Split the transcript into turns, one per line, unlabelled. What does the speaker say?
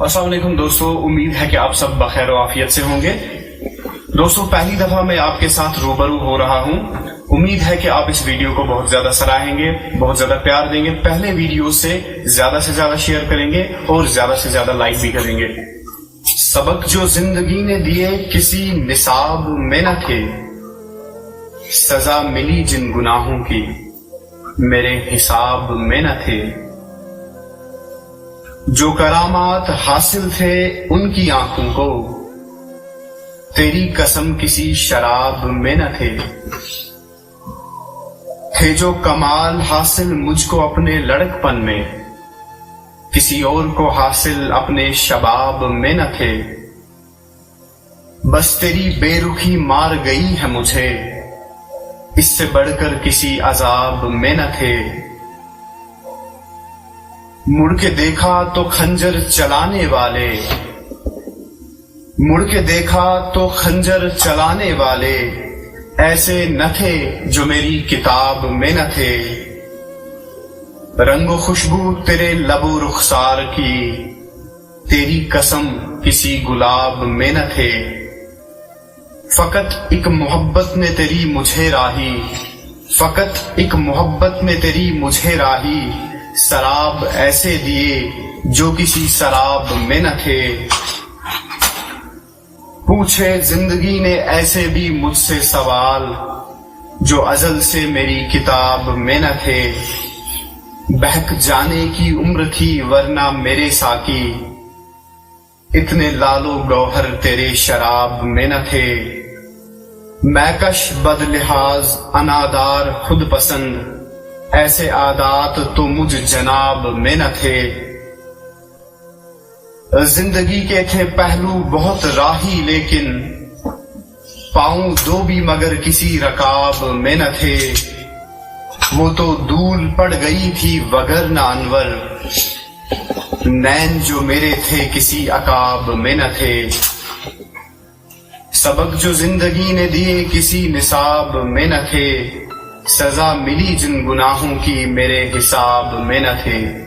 السلام علیکم دوستو، امید ہے کہ آپ سب بخیر و عافیت سے ہوں گے۔ دوستو، پہلی دفعہ میں آپ کے ساتھ روبرو ہو رہا ہوں۔ امید ہے کہ آپ اس ویڈیو کو بہت زیادہ سراہیں گے، بہت زیادہ پیار دیں گے، پہلے ویڈیو سے زیادہ شیئر کریں گے اور زیادہ سے زیادہ لائک بھی کریں گے۔ سبق جو زندگی نے دیے کسی نصاب میں نہ تھے، سزا ملی جن گناہوں کی میرے حساب میں نہ تھے۔ جو کرامات حاصل تھے ان کی آنکھوں کو، تیری قسم کسی شراب میں نہ تھے۔ تھے جو کمال حاصل مجھ کو اپنے لڑک پن میں، کسی اور کو حاصل اپنے شباب میں نہ تھے۔ بس تیری بے رخی مار گئی ہے مجھے، اس سے بڑھ کر کسی عذاب میں نہ تھے۔ مڑ کے دیکھا تو خنجر چلانے والے، مڑ کے دیکھا تو خنجر چلانے والے ایسے نہ تھے جو میری کتاب میں نہ تھے۔ رنگ و خوشبو تیرے لب و رخسار کی، تیری قسم کسی گلاب میں نہ تھے۔ فقط ایک محبت نے تیری مجھے راہی، فقط ایک محبت نے تیری مجھے راہی، سراب ایسے دیے جو کسی سراب میں نہ تھے۔ پوچھے زندگی نے ایسے بھی مجھ سے سوال، جو ازل سے میری کتاب میں نہ تھے۔ بہک جانے کی عمر تھی ورنہ میرے ساقی، اتنے لال و گوہر تیرے شراب میں نہ تھے۔ میں کش بد لحاظ انادار خود پسند، ایسے عادات تو مجھ جناب میں نہ تھے۔ زندگی کے تھے پہلو بہت راہی لیکن، پاؤں دو بھی مگر کسی رکاب میں نہ تھے۔ وہ تو دھول پڑ گئی تھی وگرنہ انور، نین جو میرے تھے کسی عقاب میں نہ تھے۔ سبق جو زندگی نے دیے کسی نصاب میں نہ تھے، سزا ملی جن گناہوں کی میرے حساب میں نہ تھے۔